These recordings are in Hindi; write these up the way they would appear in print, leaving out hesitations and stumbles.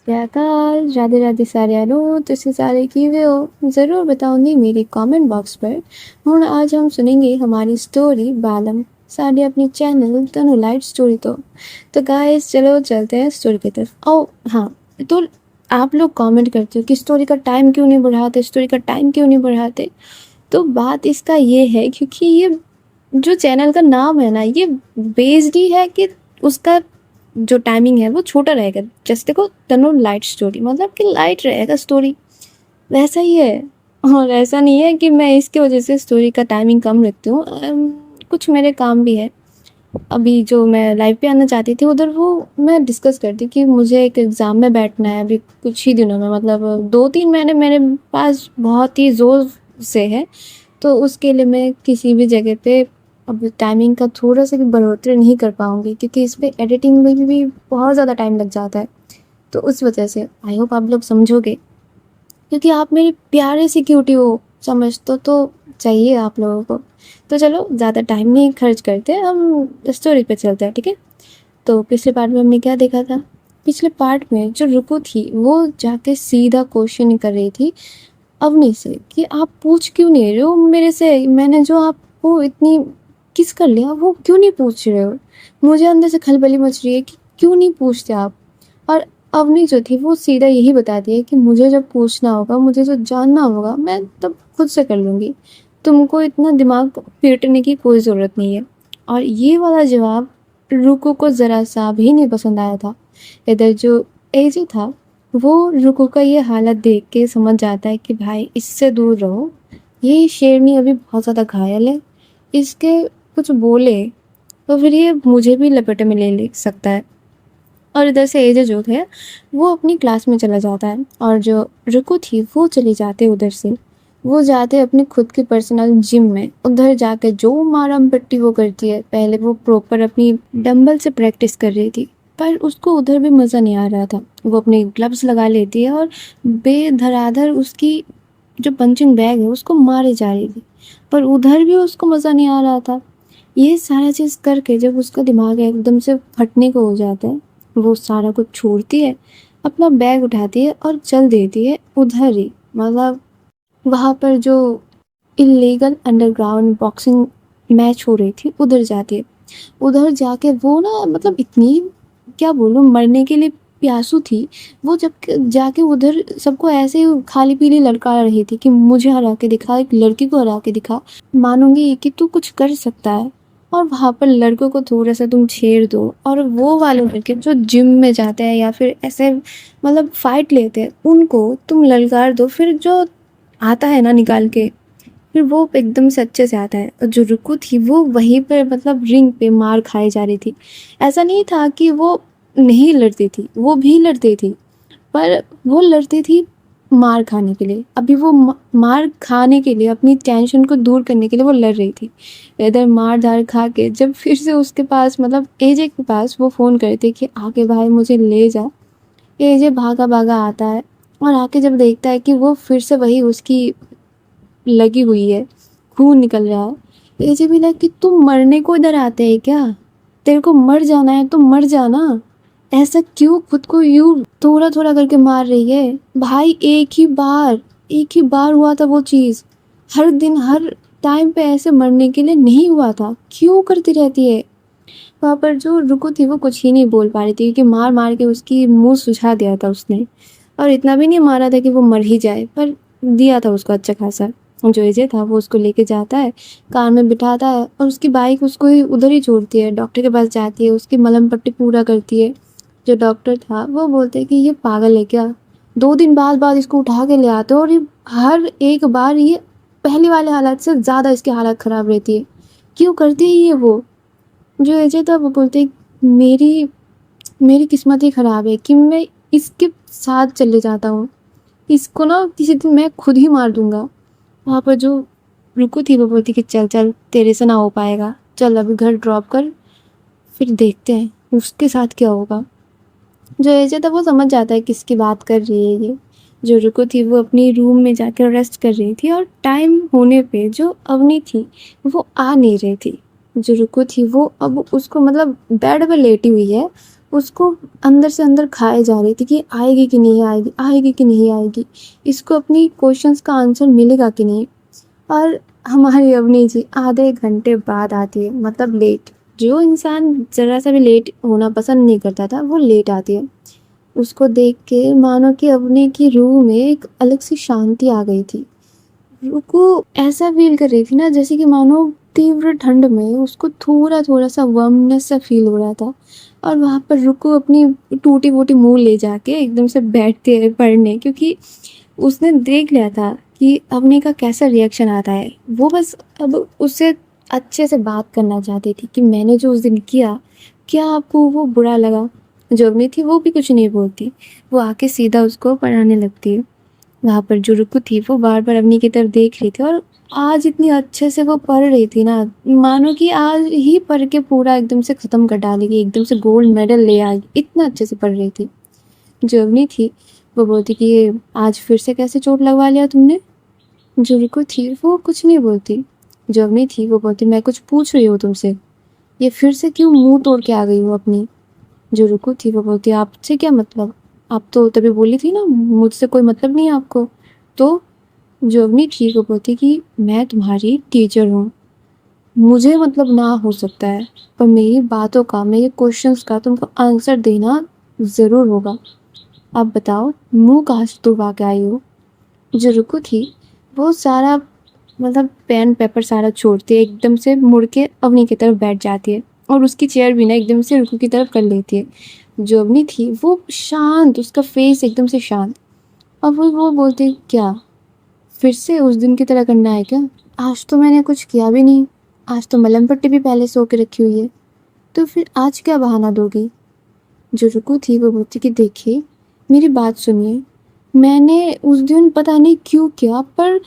सत्याकाल राधे राधे सारिਆਂ ਨੂੰ ਤੁਸੀਂ ਸਾਰੇ ਕਿਵੇਂ हो ज़रूर बताऊंगी मेरे कमेंट बॉक्स पर। ਹੁਣ आज हम सुनेंगे हमारी स्टोरी बालम साढ़े अपने चैनल तनु लाइट स्टोरी। तो गाइस चलो चलते हैं स्टोरी की तरफ। ओ हाँ, तो आप लोग कमेंट करते हो कि स्टोरी का टाइम क्यों नहीं बढ़ाते, स्टोरी का टाइम क्यों नहीं बढ़ाते। तो बात इसका ये है क्योंकि ये जो चैनल का नाम है ना, ये बेस्ड ही है कि उसका जो टाइमिंग है वो छोटा रहेगा। जैसे देखो तनु लाइट स्टोरी मतलब कि लाइट रहेगा स्टोरी, वैसा ही है। और ऐसा नहीं है कि मैं इसके वजह से स्टोरी का टाइमिंग कम रखती हूँ। कुछ मेरे काम भी है। अभी जो मैं लाइव पे आना चाहती थी उधर वो मैं डिस्कस करती कि मुझे एक एग्ज़ाम में बैठना है अभी कुछ ही दिनों में, मतलब 2-3 महीने मेरे पास बहुत ही ज़ोर से है। तो उसके लिए मैं किसी भी जगह पे अब टाइमिंग का थोड़ा-सा भी बढ़ोतरी नहीं कर पाऊँगी क्योंकि इस पे एडिटिंग में भी बहुत ज़्यादा टाइम लग जाता है। तो उस वजह से आई होप आप लोग समझोगे क्योंकि आप मेरे प्यारे से क्यूटी हो, समझ तो चाहिए आप लोगों को। तो चलो ज़्यादा टाइम नहीं खर्च करते, हम स्टोरी पे चलते हैं, ठीक है? तो पिछले पार्ट में हमने क्या देखा था? पिछले पार्ट में जो रुकु थी वो जाके सीधा क्वेश्चन कर रही थी अवनी से कि आप पूछ क्यों नहीं रहे हो मेरे से, मैंने जो आपको इतनी किस कर लिया वो क्यों नहीं पूछ रहे हो। मुझे अंदर से खलबली मच रही है कि क्यों नहीं पूछते आप। और अवनी जो थी वो सीधा यही बताती है कि मुझे जब पूछना होगा, मुझे जो जानना होगा मैं तब खुद से कर लूँगी, तुमको इतना दिमाग पीटने की कोई ज़रूरत नहीं है। और ये वाला जवाब रुकु को ज़रा सा भी नहीं पसंद आया था। इधर जो एजे था वो रुकु का ये हालत देख के समझ जाता है कि भाई इससे दूर रहो, ये शेरनी अभी बहुत ज़्यादा घायल है, इसके कुछ बोले तो फिर ये मुझे भी लपेटे में ले सकता है। और इधर से एजे जो है वो अपनी क्लास में चला जाता है और जो रुकु थी वो चली जाती है उधर से। वो जाते अपनी खुद की पर्सनल जिम में, उधर जाकर जो मारम पट्टी वो करती है। पहले वो प्रॉपर अपनी डंबल से प्रैक्टिस कर रही थी पर उसको उधर भी मज़ा नहीं आ रहा था। वो अपने ग्लव्स लगा लेती है और बेधराधर उसकी जो पंचिंग बैग है उसको मारे जा रही थी, पर उधर भी उसको मज़ा नहीं आ रहा था। ये सारा चीज़ करके जब उसका दिमाग एकदम से फटने को हो जाता है, वो सारा कुछ छोड़ती है, अपना बैग उठाती है और चल देती है उधर ही, मतलब वहाँ पर जो इल्लीगल अंडरग्राउंड बॉक्सिंग मैच हो रही थी उधर जाती है। उधर जाके वो ना मतलब इतनी क्या बोलूँ मरने के लिए प्यासू थी। वो जब जाके उधर सबको ऐसे ही खाली पीली लड़का रही थी कि मुझे हरा के दिखा, एक लड़की को हरा के दिखा, मानूंगी कि तू कुछ कर सकता है। और वहाँ पर लड़कों को थोड़ा सा तुम छेड़ दो और वो वाले लड़के जो जिम में जाते हैं या फिर ऐसे मतलब फाइट लेते हैं उनको तुम ललकार दो, फिर जो आता है ना निकाल के, फिर वो एकदम से अच्छे से आता है। और जो रुकु थी वो वहीं पर मतलब रिंग पे मार खाई जा रही थी। ऐसा नहीं था कि वो नहीं लड़ती थी, वो भी लड़ती थी, पर वो लड़ती थी मार खाने के लिए। अभी वो मार खाने के लिए अपनी टेंशन को दूर करने के लिए वो लड़ रही थी। इधर मार धार खा के जब फिर से उसके पास मतलब एजे के पास वो फ़ोन करती कि आके भाई मुझे ले जा, एजे भागा भागा आता है और आके जब देखता है कि वो फिर से वही उसकी लगी हुई है, खून निकल रहा है। एजे भी लगा कि तुम मरने को इधर आते हैं क्या, तेरे को मर जाना है तो मर जाना, ऐसा क्यों खुद को यूं थोड़ा थोड़ा करके मार रही है। भाई एक ही बार हुआ था वो चीज़, हर दिन हर टाइम पे ऐसे मरने के लिए नहीं हुआ था, क्यों करती रहती है। वहाँ पर जो रुकु थी वो कुछ ही नहीं बोल पा रही थी क्योंकि मार मार के उसकी मुंह सुझा दिया था उसने। और इतना भी नहीं मारा था कि वो मर ही जाए, पर दिया था उसको अच्छा खासा। जो एजे था वो उसको लेके जाता है, कार में बिठाता है और उसकी बाइक उसको ही उधर ही छोड़ती है, डॉक्टर के पास जाती है, उसकी मलहम पट्टी पूरा करती है। जो डॉक्टर था वो बोलते हैं कि ये पागल है क्या, 2 दिन बाद इसको उठा के ले आते हो और ये हर एक बार ये पहले वाले हालात से ज़्यादा इसकी हालत ख़राब रहती है, क्यों करती है ये वो। जो एजे था वो बोलते मेरी मेरी किस्मत ही ख़राब है कि मैं इसके साथ चले जाता हूँ, इसको ना किसी दिन मैं खुद ही मार दूँगा। वहाँ पर जो रुकु थी वो बोलती कि चल चल तेरे से ना हो पाएगा, चल अभी घर ड्रॉप कर, फिर देखते हैं उसके साथ क्या होगा। जो एजे था वो समझ जाता है किसकी बात कर रही है ये। जो रुकु थी वो अपनी रूम में जाकर रेस्ट कर रही थी और टाइम होने पे जो अवनी थी वो आ नहीं रही थी। जो रुकु थी वो अब उसको मतलब बेड पर लेटी हुई है उसको अंदर से अंदर खाए जा रही थी कि आएगी कि नहीं आएगी, आएगी कि नहीं आएगी, इसको अपनी क्वेश्चंस का आंसर मिलेगा कि नहीं। और हमारी अवनी जी आधे घंटे बाद आती है, मतलब लेट। जो इंसान ज़रा सा भी लेट होना पसंद नहीं करता था, वो लेट आती है। उसको देख के मानो कि अवनी की रूह में एक अलग सी शांति आ गई थी। रुको ऐसा फील कर रही थी ना जैसे कि मानो तीव्र ठंड में उसको थोड़ा थोड़ा सा वार्मनेस सा फील हो रहा था। और वहाँ पर रुको अपनी टूटी फूटी मुंह ले जाके एकदम से बैठते है पढ़ने, क्योंकि उसने देख लिया था कि अवनी का कैसा रिएक्शन आता है। वो बस अब उससे अच्छे से बात करना चाहती थी कि मैंने जो उस दिन किया, क्या आपको वो बुरा लगा। जो अवनी थी वो भी कुछ नहीं बोलती, वो आके सीधा उसको पढ़ाने लगती है। वहाँ पर जो रुकू थी वो बार-बार अवनी की तरफ देख रही थी, और आज इतनी अच्छे से वो पढ़ रही थी ना, मानो कि आज ही पढ़ के पूरा एकदम से ख़त्म कर डालेगी, एकदम से गोल्ड मेडल ले आएगी, इतना अच्छे से पढ़ रही थी। जो अवनी थी वो बोलती कि ये आज फिर से कैसे चोट लगवा लिया तुमने? जो रुकू थी वो कुछ नहीं बोलती। जो अवनी थी वो बोलती मैं कुछ पूछ रही हूँ तुमसे, ये फिर से क्यों मुँह तोड़ के आ गई हो अपनी? जो रुकू थी वो बोलती आपसे क्या मतलब? आप तो तभी बोली थी ना मुझसे कोई मतलब नहीं है आपको। तो जो अवनी थी वो बोलती कि मैं तुम्हारी टीचर हूँ, मुझे मतलब ना हो सकता है, पर मेरी बातों का, मेरे क्वेश्चंस का तुमको आंसर देना ज़रूर होगा। अब बताओ मुँह कहाँ से तुड़वा के आई हो? जो रुकू थी वो सारा मतलब पेन पेपर सारा छोड़ती है, एकदम से मुड़ के अवनी की तरफ बैठ जाती है, और उसकी चेयर भी ना एकदम से रुकू की तरफ कर लेती है। जो अवनी थी वो शांत, उसका फेस एकदम से शांत। अब वो बोलती क्या फिर से उस दिन की तरह करना है क्या? आज तो मैंने कुछ किया भी नहीं, आज तो मलहम पट्टी भी पहले सो के रखी हुई है, तो फिर आज क्या बहाना दोगी? जो रुकू थी वो बोलती कि देखिए मेरी बात सुनिए, मैंने उस दिन पता नहीं क्यों किया, पर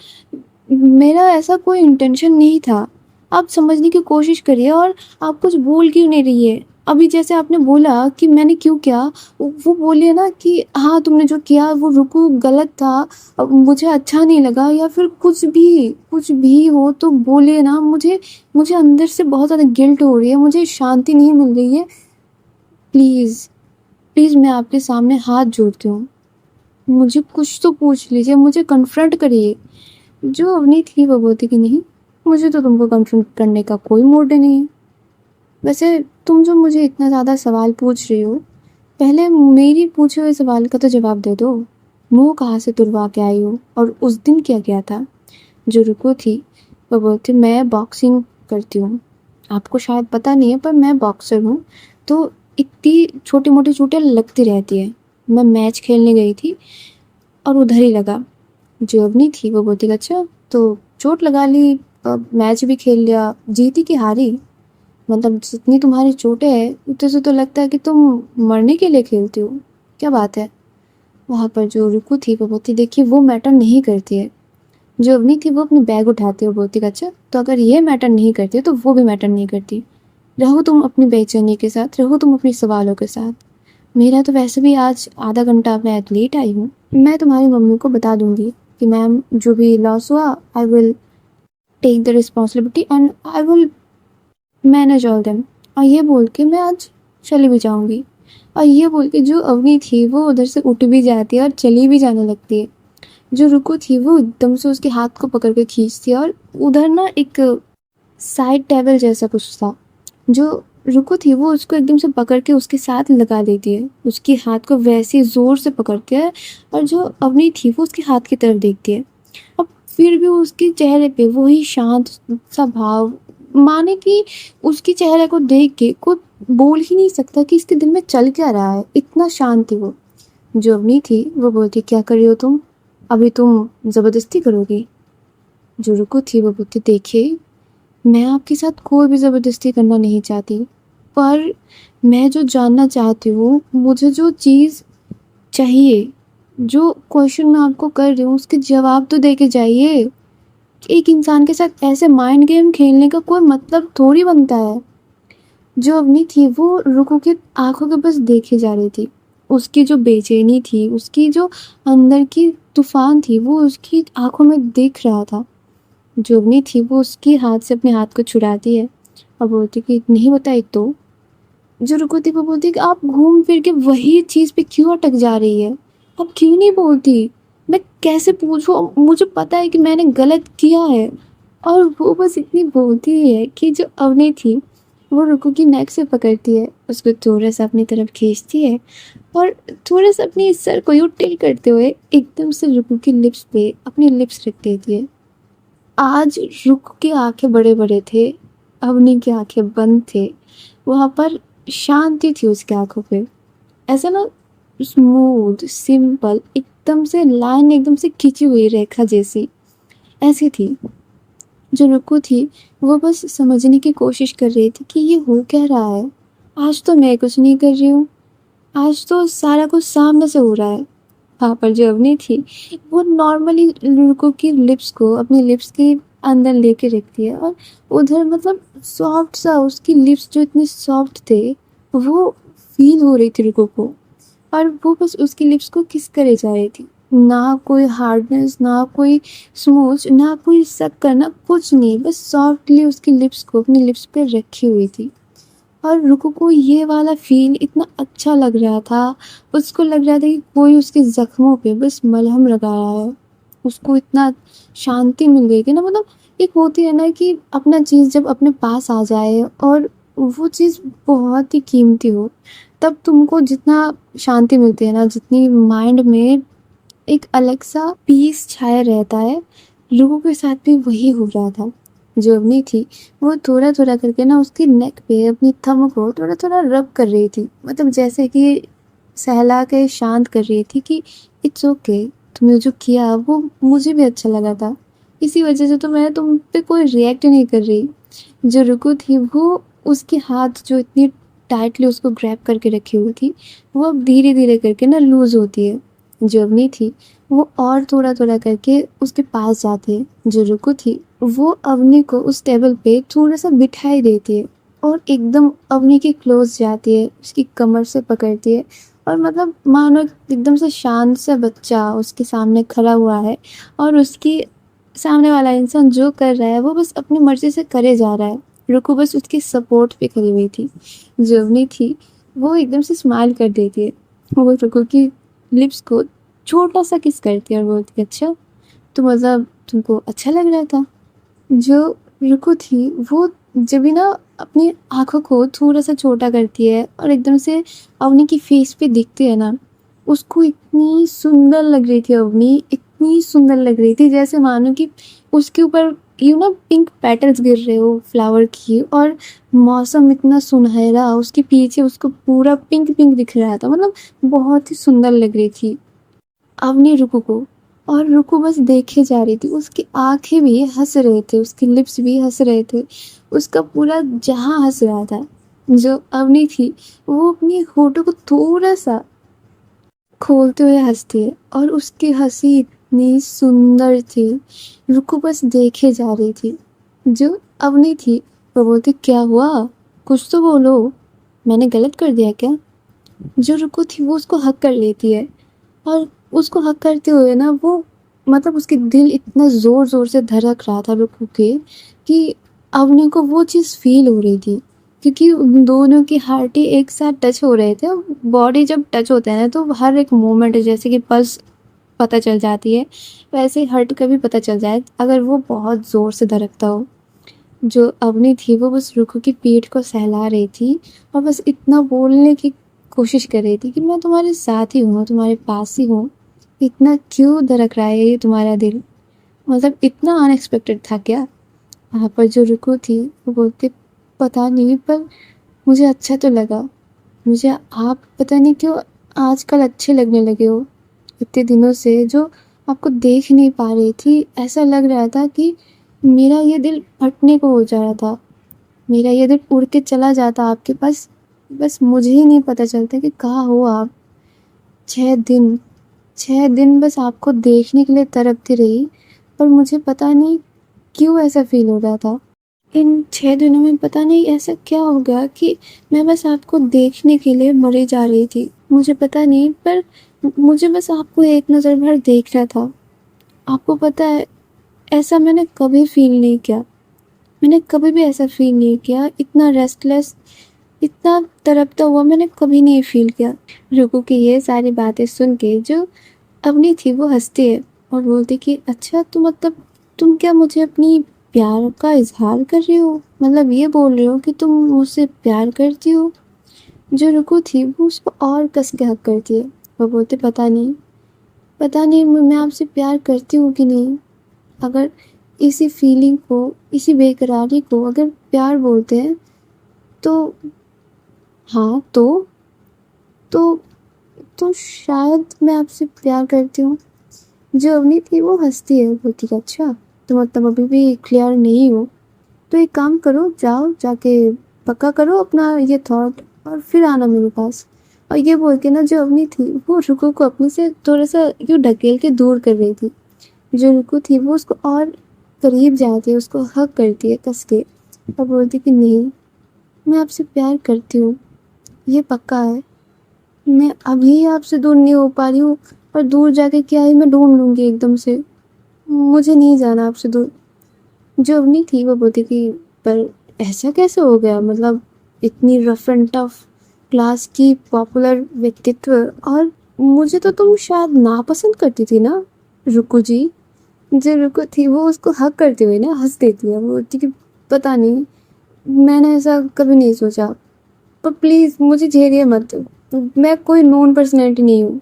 मेरा ऐसा कोई इंटेंशन नहीं था। आप समझने की कोशिश करिए, और आप कुछ बोल क्यों नहीं रही है? अभी जैसे आपने बोला कि मैंने क्यों किया, वो बोलिए ना कि हाँ तुमने जो किया वो रुकू गलत था, मुझे अच्छा नहीं लगा, या फिर कुछ भी हो तो बोलिए ना। मुझे मुझे अंदर से बहुत ज़्यादा गिल्ट हो रही है, मुझे शांति नहीं मिल रही है। प्लीज़ प्लीज़ मैं आपके सामने हाथ जोड़ती हूँ, मुझे कुछ तो पूछ लीजिए, मुझे कन्फ्रंट करिए। जो अवनी थी वो बोलती कि नहीं, मुझे तो तुमको कन्फ्रंट करने का कोई मूड नहीं है। वैसे तुम जो मुझे इतना ज़्यादा सवाल पूछ रही हो, पहले मेरी पूछे हुए सवाल का तो जवाब दे दो। मुँह कहाँ से तुड़वा के आई हो, और उस दिन क्या किया था? जो रुको थी वो बोलती मैं बॉक्सिंग करती हूँ, आपको शायद पता नहीं है पर मैं बॉक्सर हूँ, तो इतनी छोटी मोटी चोटें लगती रहती है। मैं मैच खेलने गई थी और उधर ही लगा। जो अवनी थी वो बोलती अच्छा तो चोट लगा ली, मैच भी खेल लिया, जीती कि हारी? मतलब जितनी तुम्हारी चोटें हैं उतने से तो लगता है कि तुम मरने के लिए खेलती हो, क्या बात है? वहाँ पर जो रुकू थी वो बोलती देखिए वो मैटर नहीं करती है। जो अवनी थी वो अपनी बैग उठाती है और बोलती अच्छा तो अगर ये मैटर नहीं करती तो वो भी मैटर नहीं करती। रहो तुम अपनी बेचैनी के साथ, रहो तुम अपने सवालों के साथ। मेरा तो वैसे भी आज आधा घंटा मैं लेट आई हूँ, मैं तुम्हारी मम्मी को बता दूंगी कि मैम जो भी लॉस हुआ I will take the responsibility and I will manage all them. और ये बोल के मैं आज चली भी जाऊंगी। और ये बोल के जो अवनी थी वो उधर से उठ भी जाती है और चली भी जाने लगती है। जो रुको थी वो एकदम से उसके हाथ को पकड़ के खींचती है, और उधर ना एक साइड टेबल जैसा कुछ था। जो रुको थी वो उसको एकदम से पकड़ के उसके साथ लगा देती है, उसके हाथ को वैसे ज़ोर से पकड़ के। और जो अवनी थी वो उसके हाथ की तरफ देखती है, अब फिर भी उसके चेहरे पे वही शांत सा भाव, माने कि उसके चेहरे को देख के कोई बोल ही नहीं सकता कि इसके दिल में चल क्या रहा है, इतना शांत थी वो। जो अवनी थी वो बोलती क्या कर रही हो तुम, अभी तुम ज़बरदस्ती करोगी? जो रुको थी वो बोलती देखिए मैं आपके साथ कोई भी ज़बरदस्ती करना नहीं चाहती, पर मैं जो जानना चाहती हूँ, मुझे जो चीज़ चाहिए, जो क्वेश्चन मैं आपको कर रही हूँ उसके जवाब तो दे के जाइए। एक इंसान के साथ ऐसे माइंड गेम खेलने का कोई मतलब थोड़ी बनता है। जो अवनी थी वो रुको के आंखों के बस देखे जा रही थी, उसकी जो बेचैनी थी, उसकी जो अंदर की तूफान थी वो उसकी आंखों में दिख रहा था। जोगनी थी वो उसके हाथ से अपने हाथ को छुड़ाती है और बोलती कि नहीं बताई तो? जो रुको थी वो बोलती कि आप घूम फिर के वही चीज़ पे क्यों अटक जा रही है? आप क्यों नहीं बोलती? मैं कैसे पूछूँ? मुझे पता है कि मैंने गलत किया है। और वो बस इतनी बोलती ही है कि जो अवनी थी, वो रुको की नेक से पकड़ती है, उसको थोड़ा-सा अपनी तरफ खींचती है और थोड़ा-सा अपनी सर को यूँ टिल्ट करते हुए एकदम से रुको की लिप्स पे अपनी लिप्स रख देती है। आज रुक की आंखें बड़े-बड़े थे, अवनी की आंखें बंद थे। वहाँ पर शांति थी उसकी आंखों पे। ऐसा ना स्मूथ, सिंपल एकदम से लाइन एकदम से खिंची हुई रेखा जैसी, ऐसी थी। जो रुकू थी, वो बस समझने की कोशिश कर रही थी कि ये हो क्या रहा है? आज तो मैं कुछ नहीं कर रही हूँ, आज तो सारा कुछ सामने से हो रहा है। वहाँ पर जो अवनी थी, वो नॉर्मली लड़कों की लिप्स को अपनी लिप्स के अंदर लेके रखती है और उधर मतलब सॉफ्ट सा उसकी लिप्स जो इतने सॉफ्ट थे, वो फील हो रही थी लड़कों को और वो बस उसकी लिप्स को किस करे जा रही थी। ना कोई हार्डनेस, ना कोई स्मूथ, ना कोई सक करना, कुछ नहीं, बस सॉफ्टली उसकी लिप्स को अपनी लिप्स पे रखी हुई थी। और रुको को ये वाला फ़ील इतना अच्छा लग रहा था, उसको लग रहा था कि कोई उसके ज़ख्मों पे बस मलहम लगा रहा है। उसको इतना शांति मिल गई थी ना, मतलब एक होती है ना कि अपना चीज़ जब अपने पास आ जाए और वो चीज़ बहुत ही कीमती हो, तब तुमको जितना शांति मिलती है ना, जितनी माइंड में एक अलग-सा पीस छाया रहता है, लोगों के साथ भी वही हो रहा था। जो अवनी थी, वो थोड़ा-थोड़ा करके ना उसकी नेक पे अपनी थंब को थोड़ा-थोड़ा रब कर रही थी। मतलब जैसे कि सहला के शांत कर रही थी कि इट्स ओके, तुमने जो किया वो मुझे भी अच्छा लगा था। इसी वजह से तो मैं तुम पे कोई रिएक्ट ही नहीं कर रही। जो रुकु थी वो उसके हाथ जो इतनी टाइटली उसको ग्रैब करके रखी हुई थी, वो अब धीरे-धीरे करके ना लूज़ होती है। जो अवनी थी, वो और थोड़ा-थोड़ा करके उसके पास जाती है। जो रुकु थी, वो अवनी को उस टेबल पे थोड़ा-सा बिठाई देती है और एकदम अवनी के क्लोज़ जाती है, उसकी कमर से पकड़ती है और मतलब मानो एकदम से शांत सा बच्चा उसके सामने खड़ा हुआ है और उसकी सामने वाला इंसान जो कर रहा है वो बस अपनी मर्ज़ी से करे जा रहा है। रुकु बस उसकी सपोर्ट पे खड़ी हुई थी। जो अवनी थी, वो एकदम से स्माइल कर देती है। वो रुकु की लिप्स को छोटा-सा किस करती है और बोलती है, अच्छा, तो मतलब तुमको अच्छा लग रहा था? जो रुकु थी, वो जब भी ना अपनी आँखों को थोड़ा-सा छोटा करती है और एकदम से अवनी की फेस पे दिखती है ना, उसको इतनी सुंदर लग रही थी अवनी, इतनी सुंदर लग रही थी जैसे मानो कि उसके ऊपर पिंक पेटल्स गिर रहे हो फ्लावर की और मौसम इतना सुनहरा, उसके पीछे उसको पूरा पिंक-पिंक दिख रहा था, मतलब बहुत ही सुंदर लग रही थी। अवनी रुकु को और रुकु बस देखे जा रही थी। उसकी आँखें भी हँस रहे थे, उसके लिप्स भी हँस रहे थे, उसका पूरा जहाँ हँस रहा था। जो अवनी थी, वो अपनी होठों को थोड़ा-सा खोलते हुए हँसती है और उसकी हँसी इतनी सुंदर थी। रुकु बस देखे जा रही थी। जो अवनी थी, वो बोलती, क्या हुआ? कुछ तो बोलो, मैंने गलत कर दिया क्या? जो रुकु थी वो उसको हग कर लेती है और उसको हग करते हुए ना वो मतलब उसकी दिल इतना ज़ोर-ज़ोर से धड़क रहा था रुकु के कि अवनी को वो चीज़ फ़ील हो रही थी क्योंकि उन दोनों की हार्ट ही एक साथ टच हो रहे थे। बॉडी जब टच होते हैं ना तो हर एक मोमेंट जैसे कि पल्स पता चल जाती है, वैसे ही हार्ट का भी पता चल जाए अगर वो बहुत ज़ोर से धड़कता हो। जो अवनी थी वो बस रुकु की पीठ को सहला रही थी और बस इतना बोलने की कोशिश कर रही थी कि मैं तुम्हारे साथ ही हूँ, तुम्हारे पास ही हूँ। इतना क्यों धड़क रहा है ये तुम्हारा दिल? मतलब इतना अनएक्सपेक्टेड था क्या? वहाँ पर जो रुकु थी वो बोलती, पता नहीं पर मुझे अच्छा तो लगा। मुझे आप पता नहीं क्यों आजकल अच्छे लगने लगे हो। इतने दिनों से जो आपको देख नहीं पा रही थी, ऐसा लग रहा था कि मेरा ये दिल फटने को हो जा रहा था। मेरा ये दिल उड़ के चला जाता आपके पास, बस मुझे ही नहीं पता चलता कि कहाँ हो आप। 6 दिन 6 दिन बस आपको देखने के लिए तड़पती रही, पर मुझे पता नहीं क्यों ऐसा फ़ील हो रहा था। इन 6 दिनों में पता नहीं ऐसा क्या हो गया कि मैं बस आपको देखने के लिए मरी जा रही थी। मुझे पता नहीं पर मुझे बस आपको एक नज़र भर देखना था। आपको पता है, ऐसा मैंने कभी फ़ील नहीं किया। मैंने कभी भी ऐसा फ़ील नहीं किया, इतना रेस्टलेस, इतना तड़पता हुआ मैंने कभी नहीं फील किया। रुकू की ये सारी बातें सुन के जो अवनी थी वो हंसती है और बोलती कि अच्छा तो मतलब तुम क्या मुझे अपनी प्यार का इजहार कर रही हो, मतलब ये बोल रहे हो कि तुम मुझसे प्यार करती हो। जो रुकू थी वो उसको और कस के हक करती है। वो बोलते पता नहीं मैं आपसे प्यार करती हूँ कि नहीं। अगर इसी फीलिंग को, इसी बेकरारी को अगर प्यार बोलते हैं तो हाँ तो तो शायद मैं आपसे प्यार करती हूँ। जो अवनी थी वो हंसती है, बोलती है अच्छा तो मतलब अभी भी क्लियर नहीं हो, तो एक काम करो, जाओ जाके पक्का करो अपना ये थॉट और फिर आना मेरे पास। और ये बोल के ना जो अवनी थी वो रुको को अपने से थोड़ा सा यूँ ढकेल के दूर कर रही थी। जो रुको थी वो उसको और करीब जाती है, उसको हग करती है कस के और बोलती कि नहीं, मैं आपसे प्यार करती हूँ, ये पक्का है। मैं अभी आपसे दूर नहीं हो पा रही हूँ और दूर जाके क्या ही मैं ढूंढ लूँगी एकदम से, मुझे नहीं जाना आपसे दूर। जो अवनी थी वो बोलती कि पर ऐसा कैसे हो गया, मतलब इतनी रफ एंड टफ क्लास की पॉपुलर व्यक्तित्व, और मुझे तो तुम शायद नापसंद करती थी ना। रुको जी, जो रुको थी वो उसको हक करते हुए ना हंस देती है। वो बोलती कि पता नहीं, मैंने ऐसा कभी नहीं सोचा, पर प्लीज़ मुझे झेलिए मत, मैं कोई नोन पर्सनैलिटी नहीं हूँ।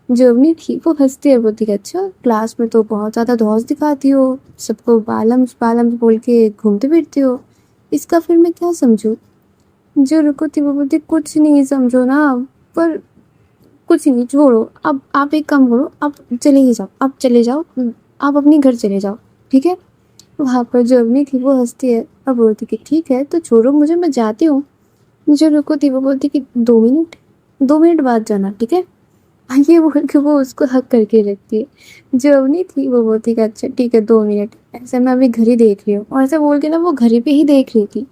जो अवनी थी वो हंसती है, बोलती है अच्छा क्लास में तो बहुत ज़्यादा धौंस दिखाती हो, सबको बालम्स बालम्स बोल के घूमते फिरती हो, इसका फिर मैं क्या समझूं। जो रुको थी वो बोलती कुछ नहीं समझो ना, पर कुछ नहीं छोड़ो, अब आप एक काम करो, आप चले ही जाओ, आप चले जाओ, आप अपने घर चले जाओ, ठीक है। वहाँ पर जो अवनी थी वो हंसती है और बोलती कि ठीक है तो छोड़ो मुझे, मैं जाती हूँ। जो रुको थी वो बोलती कि 2 मिनट, 2 मिनट बाद जाना, ठीक है। ये बोल के वो उसको हक करके रखती है। जो अवनी थी वो बोलती कि अच्छा ठीक है 2 मिनट, ऐसे मैं अभी घड़ी देख रही हूँ, और ऐसे बोल के ना वो घड़ी पे ही देख रही थी।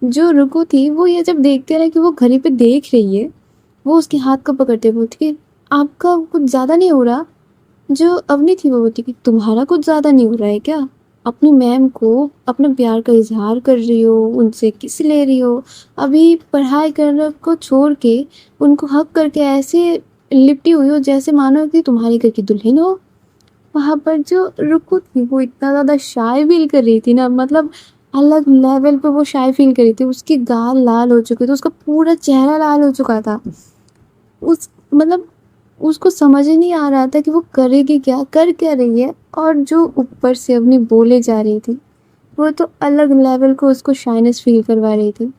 जो रुको थी वो ये जब देखते रहे कि वो घड़ी पे देख रही है, वो उसके हाथ को पकड़ते बोलती कि आपका कुछ ज़्यादा नहीं हो रहा। जो अवनी थी वो बोलती कि तुम्हारा कुछ ज़्यादा नहीं हो रहा है क्या, अपनी मैम को अपने प्यार का इजहार कर रही हो, उनसे किस ले रही हो, अभी पढ़ाई करने को छोड़ के उनको हक करके ऐसे लिपटी हुई हो जैसे मानो कि तुम्हारी घर की दुल्हन हो। वहाँ पर जो रुकु थी वो इतना ज़्यादा शाय फील कर रही थी ना, मतलब अलग लेवल पे वो शाय फील कर रही थी। उसके गाल लाल हो चुके थे, उसका पूरा चेहरा लाल हो चुका था। उस मतलब उसको समझ ही नहीं आ रहा था कि वो करेगी क्या, कर क्या रही है, और जो ऊपर से अपनी बोले जा रही थी वो तो अलग लेवल को उसको शाइनेस फील करवा रही थी।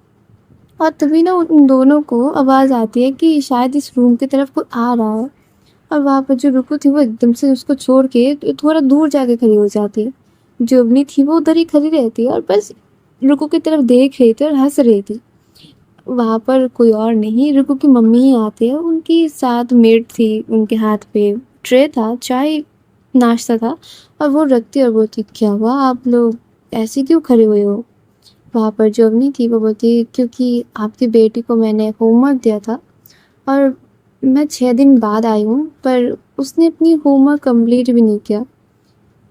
और तभी ना उन दोनों को आवाज़ आती है कि शायद इस रूम की तरफ कोई आ रहा है, और वहाँ पर जो रुकु थी वो एकदम से उसको छोड़ के थोड़ा दूर जाके खड़ी हो जाती है। जो अवनी थी वो उधर ही खड़ी रहती है और बस रुकु की तरफ देख रही थी और हंस रही थी। वहाँ पर कोई और नहीं, रुकु की मम्मी ही आती है, उनकी साथ मेड थी, उनके हाथ पे ट्रे था, चाय नाश्ता था, और वो रखती और बोलती क्या हुआ आप लोग ऐसे क्यों खड़े हुए हो। वहाँ पर जो अवनी थी वो बोलती क्योंकि आपकी बेटी को मैंने होमवर्क दिया था और मैं 6 दिन बाद आई हूँ, पर उसने अपनी होमवर्क कंप्लीट भी नहीं किया।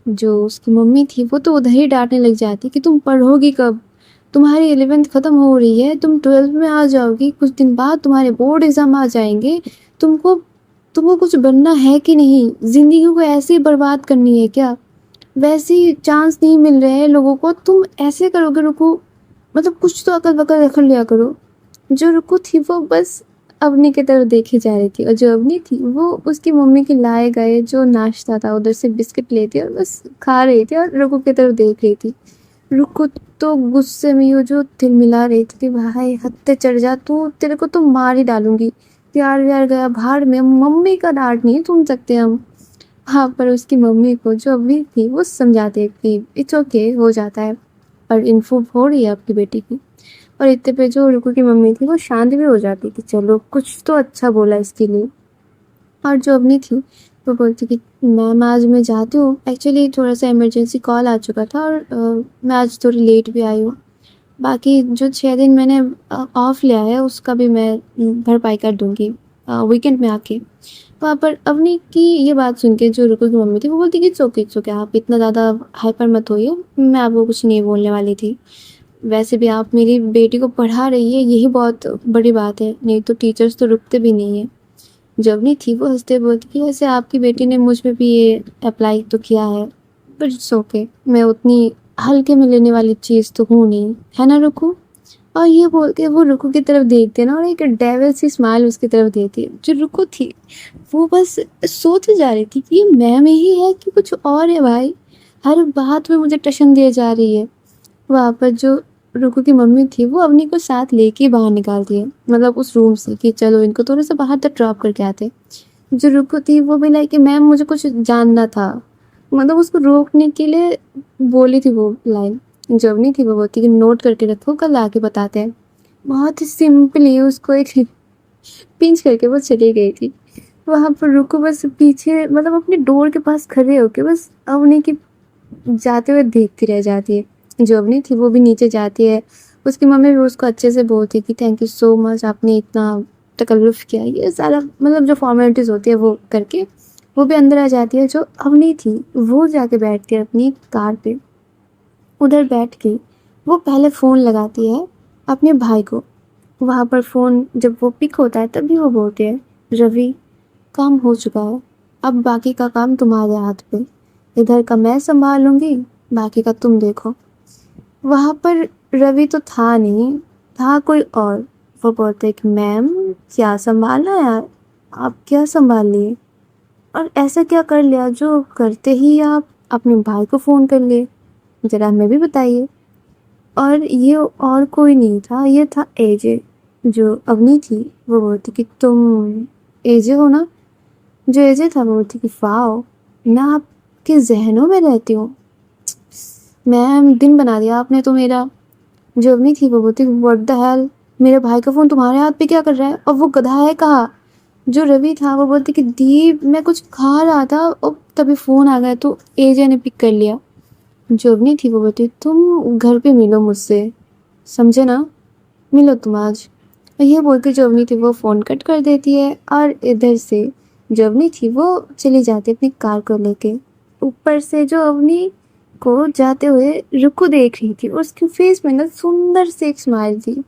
जो उसकी मम्मी थी वो तो उधर ही डांटने लग जाती कि तुम पढ़ोगी कब, तुम्हारी 11th ख़त्म हो रही है, तुम 12th में आ जाओगी, कुछ दिन बाद तुम्हारे बोर्ड एग्ज़ाम आ जाएंगे, तुमको तुमको कुछ बनना है कि नहीं, ज़िंदगी को ऐसे ही बर्बाद करनी है क्या, वैसे ही चांस नहीं मिल रहे हैं लोगों को, तुम ऐसे करोगे। रुको, मतलब कुछ तो अकल बकल रख लिया करो। जो रुको थी वो बस अवनी की तरफ देखे जा रही थी, और जो अवनी थी वो उसकी मम्मी के लाए गए जो नाश्ता था उधर से बिस्किट लेती और बस खा रही थी और रुको की तरफ देख रही थी। रुको तो गुस्से में वो जो तिलमिला रही थी कि भाई हत्ते चढ़ जा तू, तेरे को तो मार ही डालूंगी, प्यार व्यार गया भाड़ में, मम्मी का डांट नहीं सुन सकते हम। हाँ, पर उसकी मम्मी को जो अवनी थी वो समझाते कि इट्स ओके, हो जाता है, और इन्फो हो रही है आपकी बेटी की। और इतने पे जो रुकु की मम्मी थी वो शांत भी हो जाती कि चलो कुछ तो अच्छा बोला इसके लिए। और जो अवनी थी वो बोलती कि मैम आज मैं जाती हूँ, एक्चुअली थोड़ा सा इमरजेंसी कॉल आ चुका था और मैं आज थोड़ी लेट भी आई हूँ, बाकी जो 6 दिन मैंने ऑफ लिया है उसका भी मैं भरपाई कर दूँगी वीकेंड में आके। वहाँ पर अवनी की ये बात सुन के जो रुकु की मम्मी थी वो बोलती कि इट्स ओके, आप इतना ज़्यादा हाइपर मत होइए, मैं आपको कुछ नहीं बोलने वाली थी। वैसे भी आप मेरी बेटी को पढ़ा रही है, यही बहुत बड़ी बात है, नहीं तो टीचर्स तो रुकते भी नहीं हैं। जवनी थी वो हँसते बोलती कि वैसे आपकी बेटी ने मुझ में भी ये अप्लाई तो किया है, बट इट्स ओके, मैं उतनी हल्के में लेने वाली चीज़ तो हूँ नहीं, है ना रुकू? और ये बोल के वो रुकू की तरफ देखती है ना, और एक डेविल सी स्माइल उसकी तरफ देती है। जो रुकू थी वो बस सोचे जा रही थी कि ये मैं में ही है कि कुछ और है भाई, हर बात में मुझे टशन दिए जा रही है। वहाँ पर जो रुकू की मम्मी थी वो अवनी को साथ लेके ही बाहर निकालती है, मतलब उस रूम से, कि चलो इनको थोड़ा सा बाहर तक ड्रॉप करके आते। जो रुकू थी वो भी लाइक कि मैम मुझे कुछ जानना था, मतलब उसको रोकने के लिए बोली थी वो लाइन। जब नहीं थी वो बोलती कि नोट करके रखो, कल आके बताते हैं। बहुत ही सिंपली उसको एक पिंच करके वो चली गई थी। वहाँ पर रुकू बस पीछे, मतलब अपने डोर के पास खड़े होके बस अवनी की जाते हुए देखती रह जाती है। जो अवनी थी वो भी नीचे जाती है। उसकी मम्मी भी उसको अच्छे से बोलती कि थैंक यू सो मच, आपने इतना तकल्लुफ़ किया, ये सारा मतलब जो फॉर्मेलिटीज़ होती है वो करके वो भी अंदर आ जाती है। जो अवनी थी वो जाके बैठती है अपनी कार पे। उधर बैठ के वो पहले फ़ोन लगाती है अपने भाई को। वहाँ पर फ़ोन जब वो पिक होता है तभी वो बोलते हैं, रवि काम हो चुका है, अब बाकी का काम तुम्हारे हाथ पे, इधर का मैं संभालूंगी, बाकी का तुम देखो। वहाँ पर रवि तो था नहीं, था कोई और। वो बोलते कि मैम क्या संभालना है यार, आप क्या संभाल लिए, और ऐसा क्या कर लिया जो करते ही आप अपने भाई को फ़ोन कर लिए, ज़रा हमें भी बताइए। और ये और कोई नहीं था, ये था एजे। जो अवनी थी वो बोलती कि तुम एजे हो ना। जो एजे था वो बोलती कि वाओ, मैं आपके जहनों में रहती हूँ, मैम दिन बना दिया आपने तो मेरा। जो अवनी थी वो बोलती व्हाट द हेल, मेरे भाई का फ़ोन तुम्हारे हाथ पे क्या कर रहा है, और वो गधा है कहाँ। जो रवि था वो बोलती कि दी मैं कुछ खा रहा था और तभी फ़ोन आ गया तो एजे ने पिक कर लिया। जो अवनी थी वो बोलती तुम घर पे मिलो मुझसे, समझे ना, मिलो तुम आज। और ये बोल के जो अवनी थी वो फ़ोन कट कर देती है, और इधर से जो अवनी थी वो चली जाती है अपनी कार को लेके। ऊपर से जो अवनी को जाते हुए रुकू देख रही थी, उसके फेस में ना सुंदर सी एक स्माइल थी।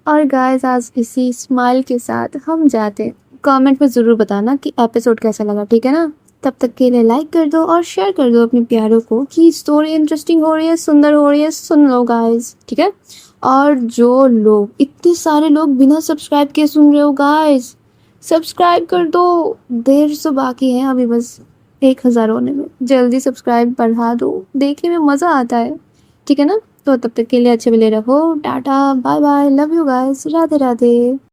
और गाइस आज इसी स्माइल के साथ हम जाते हैं। कमेंट में ज़रूर बताना कि एपिसोड कैसा लगा, ठीक है ना? तब तक के लिए लाइक कर दो और शेयर कर दो अपने प्यारों को कि स्टोरी इंटरेस्टिंग हो रही है, सुंदर हो रही है, सुन लो गाइस, ठीक है? और जो लोग, इतने सारे लोग बिना सब्सक्राइब किए सुन रहे हो गाइस, सब्सक्राइब कर दो। 150 बाकी है अभी, बस 1000 होने में। जल्दी सब्सक्राइब बढ़ा दो, देखने में मज़ा आता है, ठीक है ना? तो तब तक के लिए अच्छे मिले रहो, tata bye bye, love you guys, Radhe Radhe.